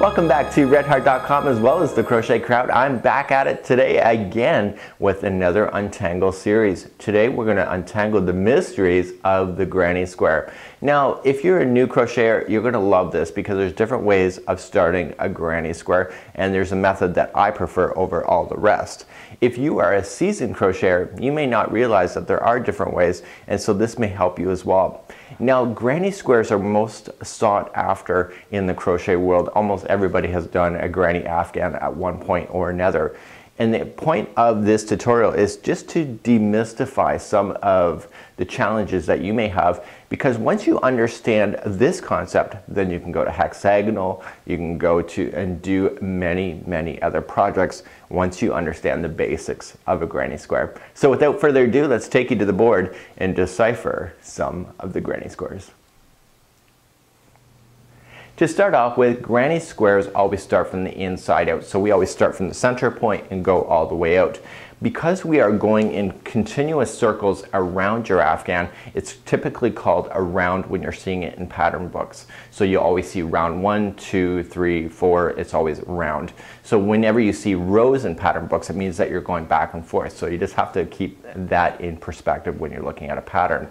Welcome back to redheart.com as well as the Crochet Crowd. I'm back at it today again with another Untangle series. Today we're going to untangle the mysteries of the granny square. Now if you're a new crocheter, you're going to love this because there's different ways of starting a granny square, and there's a method that I prefer over all the rest. If you are a seasoned crocheter, you may not realize that there are different ways, and so this may help you as well. Now granny squares are most sought after in the crochet world. Almost everybody has done a granny afghan at one point or another. And the point of this tutorial is just to demystify some of the challenges that you may have, because once you understand this concept, then you can go to hexagonal, you can go to and do many other projects once you understand the basics of a granny square. So without further ado, let's take you to the board and decipher some of the granny squares. To start off with, granny squares always start from the inside out. So we always start from the center point and go all the way out. Because we are going in continuous circles around your afghan, it's typically called a round when you're seeing it in pattern books. So you always see round 1, 2, 3, 4, it's always round. So whenever you see rows in pattern books, it means that you're going back and forth. So you just have to keep that in perspective when you're looking at a pattern.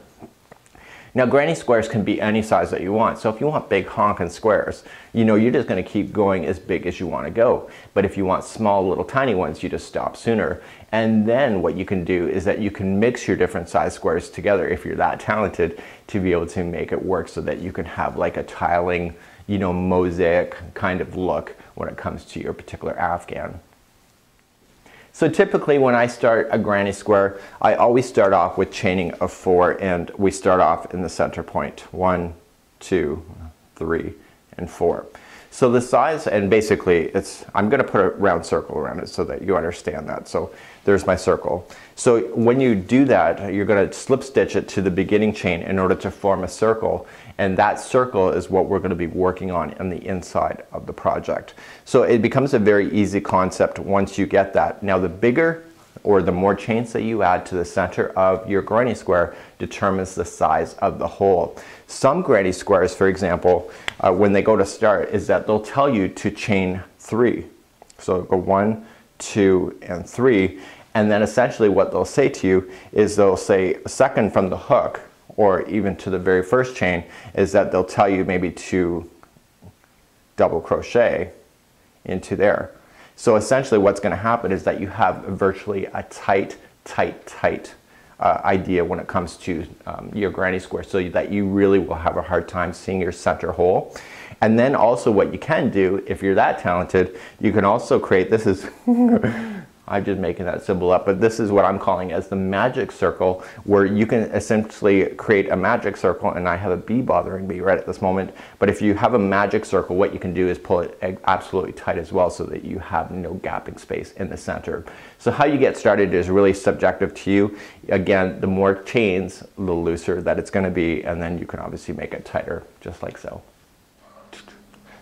Now granny squares can be any size that you want. So if you want big honking squares, you know, you're just going to keep going as big as you want to go. But if you want small little tiny ones, you just stop sooner. And then what you can do is that you can mix your different size squares together if you're that talented to be able to make it work so that you can have like a tiling, you know, mosaic kind of look when it comes to your particular afghan. So typically when I start a granny square, I always start off with chaining of 4, and we start off in the center point. 1, 2, 3, and 4. So the size, and basically it's, I'm going to put a round circle around it so that you understand that. So there's my circle. So when you do that, you're going to slip stitch it to the beginning chain in order to form a circle, and that circle is what we're going to be working on the inside of the project. So it becomes a very easy concept once you get that. Now the bigger or the more chains that you add to the center of your granny square determines the size of the hole. Some granny squares, for example, when they go to start, is that they'll tell you to chain 3. So go 1, 2, and 3, and then essentially what they'll say to you is they'll say second from the hook, or even to the very first chain, is that they'll tell you maybe to double crochet into there. So essentially what's going to happen is that you have virtually a tight idea when it comes to your granny square, so that you really will have a hard time seeing your center hole. And then also what you can do, if you're that talented, you can also create, this is I'm just making that symbol up, but this is what I'm calling as the magic circle, where you can essentially create a magic circle, and I have a bee bothering me right at this moment, but if you have a magic circle, what you can do is pull it absolutely tight as well so that you have no gapping space in the center. So how you get started is really subjective to you. Again, the more chains, the looser that it's going to be, and then you can obviously make it tighter, just like so.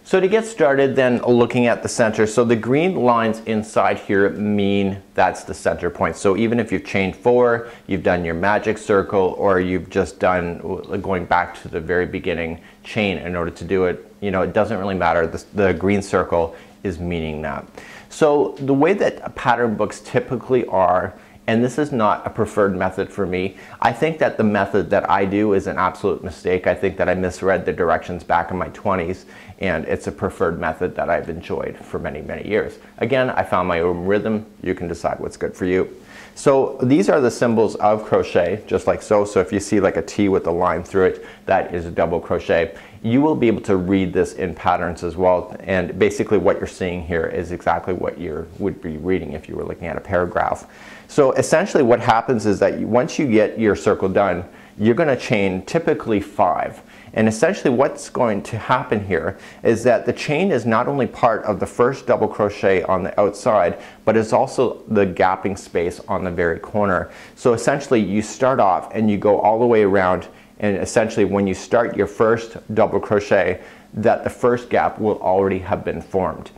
So to get started, then looking at the center, so the green lines inside here mean that's the center point. So even if you've chained 4, you've done your magic circle, or you've just done going back to the very beginning chain in order to do it, you know, it doesn't really matter. The green circle is meaning that. So the way that pattern books typically are, and this is not a preferred method for me. I think that the method that I do is an absolute mistake. I think that I misread the directions back in my 20s, and it's a preferred method that I've enjoyed for many years. Again, I found my own rhythm. You can decide what's good for you. So these are the symbols of crochet, just like so. So if you see like a T with a line through it, that is a double crochet. You will be able to read this in patterns as well, and basically what you're seeing here is exactly what you would be reading if you were looking at a paragraph. So essentially what happens is that once you get your circle done, you're going to chain typically 5. And essentially what's going to happen here is that the chain is not only part of the first double crochet on the outside, but it's also the gapping space on the very corner. So essentially you start off and you go all the way around, and essentially when you start your first double crochet, that the first gap will already have been formed.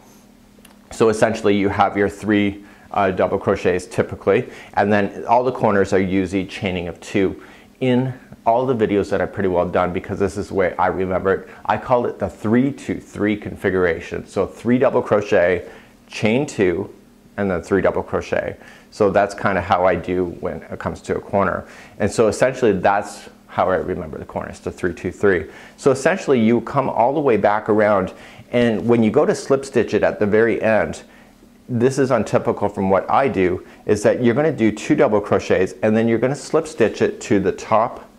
So essentially you have your 3 double crochets typically, and then all the corners are usually chaining of 2. in all the videos that I've pretty well done, because this is the way I remember it, I call it the 3-2-3 configuration. So 3 double crochet, chain 2, and then 3 double crochet. So that's kind of how I do when it comes to a corner. And so essentially that's how I remember the corner. It's the 3-2-3. So essentially you come all the way back around, and when you go to slip stitch it at the very end, this is untypical from what I do, is that you're going to do 2 double crochets and then you're going to slip stitch it to the top,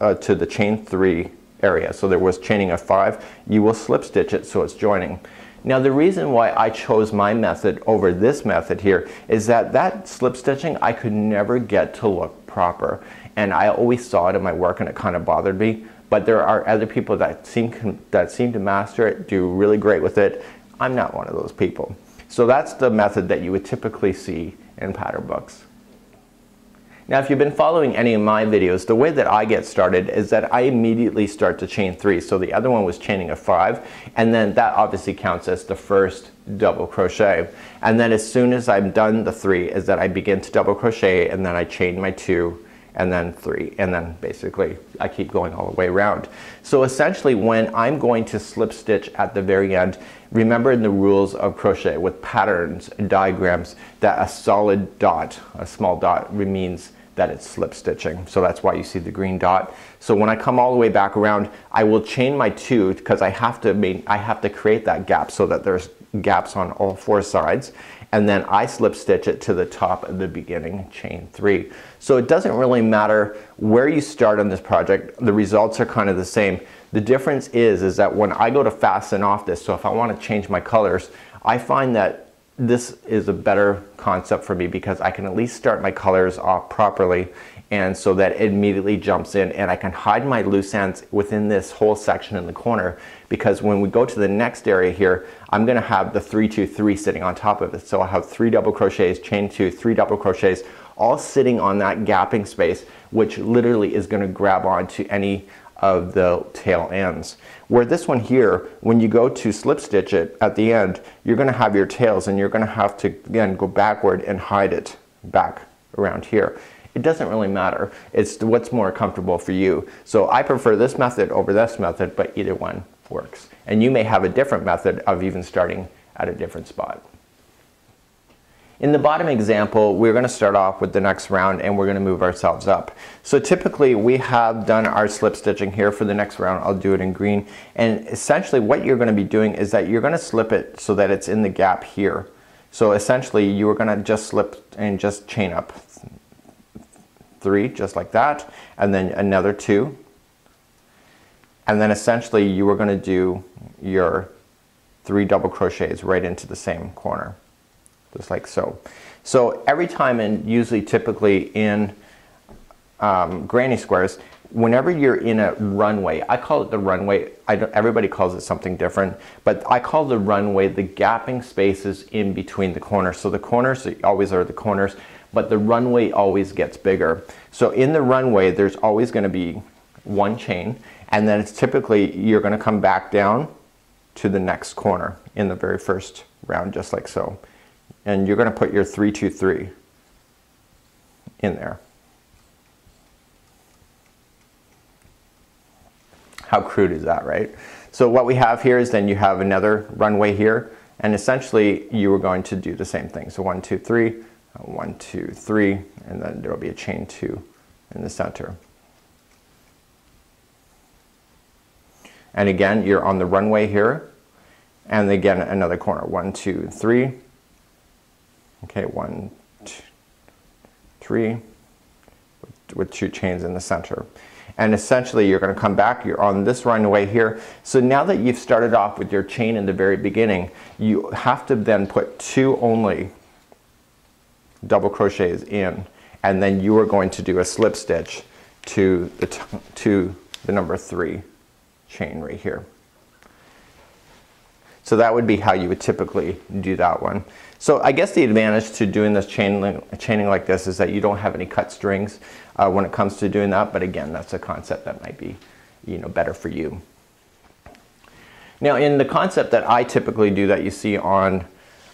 to the chain 3 area. So there was chaining of 5, you will slip stitch it so it's joining. Now the reason why I chose my method over this method here is that that slip stitching I could never get to look proper, and I always saw it in my work and it kind of bothered me. But there are other people that seem to master it, do really great with it. I'm not one of those people. So that's the method that you would typically see in pattern books. Now if you've been following any of my videos, the way that I get started is that I immediately start to chain 3. So the other one was chaining a 5, and then that obviously counts as the first double crochet. And then as soon as I'm done the 3 is that I begin to double crochet, and then I chain my 2, and then 3, and then basically I keep going all the way around. So essentially when I'm going to slip stitch at the very end, remember in the rules of crochet with patterns and diagrams that a solid dot, a small dot, means that it's slip stitching. So that's why you see the green dot. So when I come all the way back around, I will chain my 2 because I have to create that gap so that there's gaps on all 4 sides. And then I slip stitch it to the top of the beginning chain 3. So it doesn't really matter where you start on this project, the results are kind of the same. The difference is that when I go to fasten off this, so if I want to change my colors, I find that this is a better concept for me because I can at least start my colors off properly, and so that it immediately jumps in, and I can hide my loose ends within this whole section in the corner, because when we go to the next area here, I'm going to have the 3-2-3 sitting on top of it. So I'll have 3 double crochets, chain 2, 3 double crochets, all sitting on that gapping space, which literally is going to grab onto any of the tail ends. Where this one here, when you go to slip stitch it at the end, you're going to have your tails, and you're going to have to again go backward and hide it back around here. It doesn't really matter. It's what's more comfortable for you. So I prefer this method over this method, but either one works. And you may have a different method of even starting at a different spot. In the bottom example, we're going to start off with the next round, and we're going to move ourselves up. So typically we have done our slip stitching here. For the next round I'll do it in green, and essentially what you're going to be doing is that you're going to slip it so that it's in the gap here. So essentially you are going to just slip and just chain up 3 just like that, and then another 2, and then essentially you are going to do your 3 double crochets right into the same corner, just like so. So every time, and usually typically in granny squares, whenever you're in a runway, I call it the runway, everybody calls it something different, but I call the runway the gapping spaces in between the corners. So the corners always are the corners, but the runway always gets bigger. So in the runway there's always going to be 1 chain, and then it's typically you're going to come back down to the next corner in the very first round, just like so. And you're going to put your 3-2-3 in there. How crude is that, right? So what we have here is then you have another runway here, and essentially you are going to do the same thing. So 1, 2, 3, 1, 2, 3, and then there will be a chain 2 in the center. And again, you're on the runway here, and again another corner. 1, 2, 3. Okay, 1, 2, 3, with 2 chains in the center. And essentially you're going to come back, you're on this runway here. So now that you've started off with your chain in the very beginning, you have to then put 2 only double crochets in, and then you are going to do a slip stitch to the number 3 chain right here. So that would be how you would typically do that one. So I guess the advantage to doing this chaining like this is that you don't have any cut strings when it comes to doing that, but again, that's a concept that might be, you know, better for you. Now in the concept that I typically do that you see on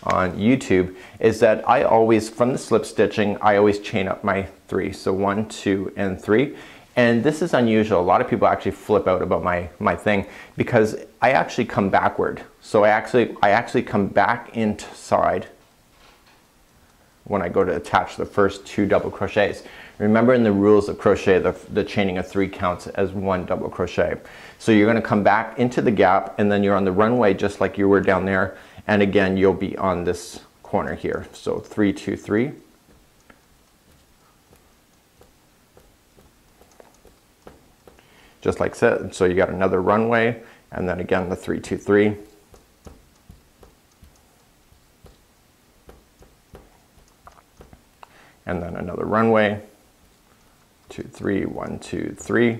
YouTube is that I always, from the slip stitching, I always chain up my 3. So 1, 2, and 3. And this is unusual. A lot of people actually flip out about my thing because I actually come backward. So I actually come back inside when I go to attach the first 2 double crochets. Remember, in the rules of crochet, the chaining of 3 counts as 1 double crochet. So you're going to come back into the gap, and then you're on the runway just like you were down there, and again you'll be on this corner here. So 3, 2, 3. Just like that. So you got another runway, and then again the 3, 2, 3. And then another runway, 2, 3, 1, 2, 3.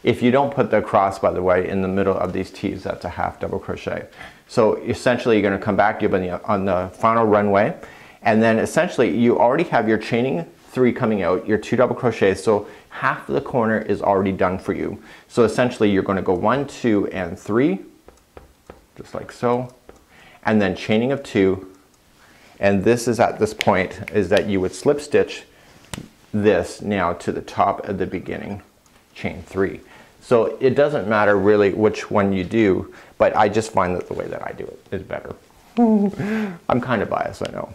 If you don't put the cross, by the way, in the middle of these T's, that's a half double crochet. So essentially you're going to come back, you're on the final runway, and then essentially you already have your chaining 3 coming out, your 2 double crochets, so half of the corner is already done for you. So essentially you're going to go 1, 2, and 3, just like so, and then chaining of 2, and this is at this point is that you would slip stitch this now to the top of the beginning chain 3. So it doesn't matter really which one you do, but I just find that the way that I do it is better. I'm kind of biased, I know.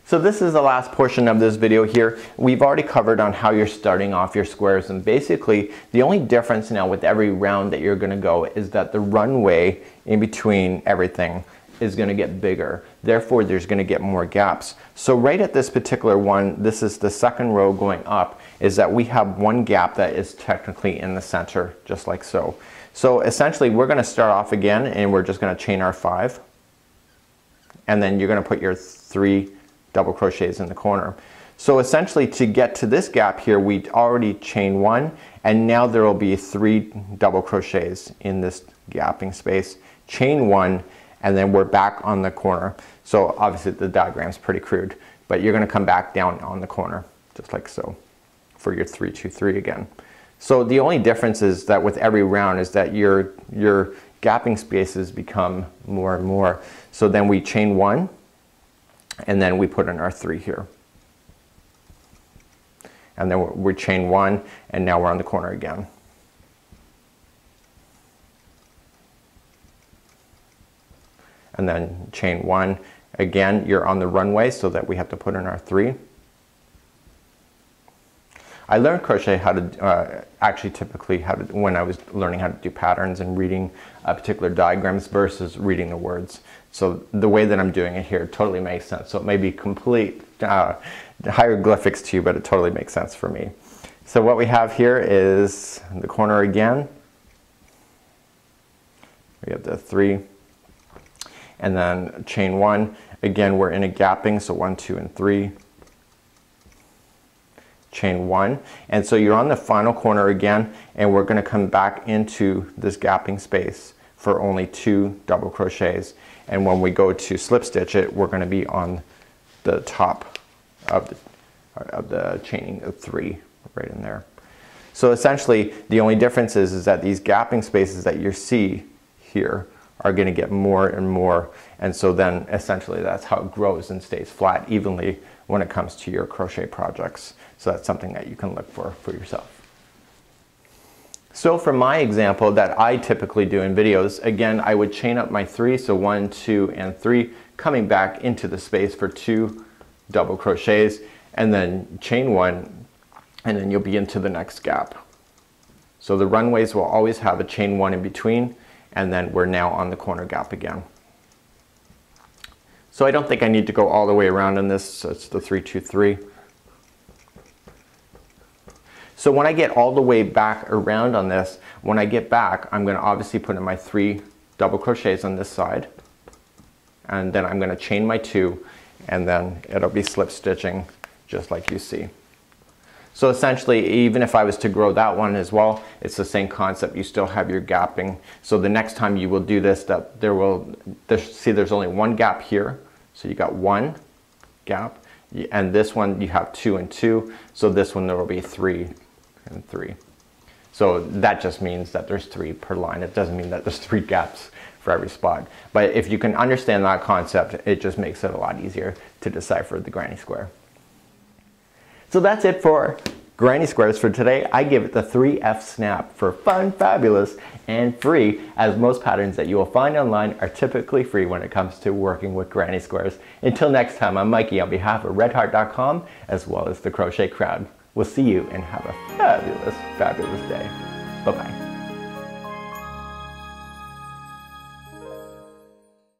So this is the last portion of this video here. We've already covered on how you're starting off your squares, and basically the only difference now with every round that you're going to go is that the runway in between everything is going to get bigger. Therefore there's going to get more gaps. So right at this particular one, this is the second row going up, is that we have one gap that is technically in the center, just like so. So essentially we're going to start off again, and we're just going to chain our 5, and then you're going to put your 3 double crochets in the corner. So essentially to get to this gap here, we already chain 1, and now there will be 3 double crochets in this gapping space. Chain 1, and then we're back on the corner. So obviously the diagram's pretty crude, but you're going to come back down on the corner, just like so, for your 3, 2, 3 again. So the only difference is that with every round is that your gapping spaces become more and more. So then we chain 1, and then we put in our 3 here, and then we chain 1, and now we're on the corner again. And then chain 1 again, you're on the runway, so that we have to put in our 3. I learned crochet how to actually typically when I was learning how to do patterns and reading particular diagrams versus reading the words. So the way that I'm doing it here totally makes sense. So it may be complete hieroglyphics to you, but it totally makes sense for me. So what we have here is the corner again. We have the 3, and then chain 1. Again, we're in a gapping, so 1, 2, and 3. Chain 1, and so you're on the final corner again, and we're going to come back into this gapping space for only 2 double crochets, and when we go to slip stitch it, we're going to be on the top of the chaining of 3 right in there. So essentially the only difference is that these gapping spaces that you see here are going to get more and more, and so then essentially that's how it grows and stays flat evenly when it comes to your crochet projects. So that's something that you can look for yourself. So for my example that I typically do in videos, again I would chain up my 3, so 1, 2, and 3, coming back into the space for 2 double crochets, and then chain 1, and then you'll be into the next gap. So the runways will always have a chain 1 in between, and then we're now on the corner gap again. So I don't think I need to go all the way around in this, so it's the 3, 2, 3. So when I get all the way back around on this, when I get back, I'm going to obviously put in my 3 double crochets on this side, and then I'm going to chain my 2, and then it'll be slip stitching just like you see. So essentially, even if I was to grow that one as well, it's the same concept. You still have your gapping. So the next time you will do this, that there's only one gap here. So you got 1 gap, and this one you have 2 and 2. So this one there will be 3 and 3. So that just means that there's 3 per line. It doesn't mean that there's 3 gaps for every spot. But if you can understand that concept, it just makes it a lot easier to decipher the granny square. So that's it for granny squares for today. I give it the 3F snap for fun, fabulous, and free, as most patterns that you will find online are typically free when it comes to working with granny squares. Until next time, I'm Mikey on behalf of redheart.com as well as the Crochet Crowd. We'll see you and have a fabulous, fabulous day. Bye-bye.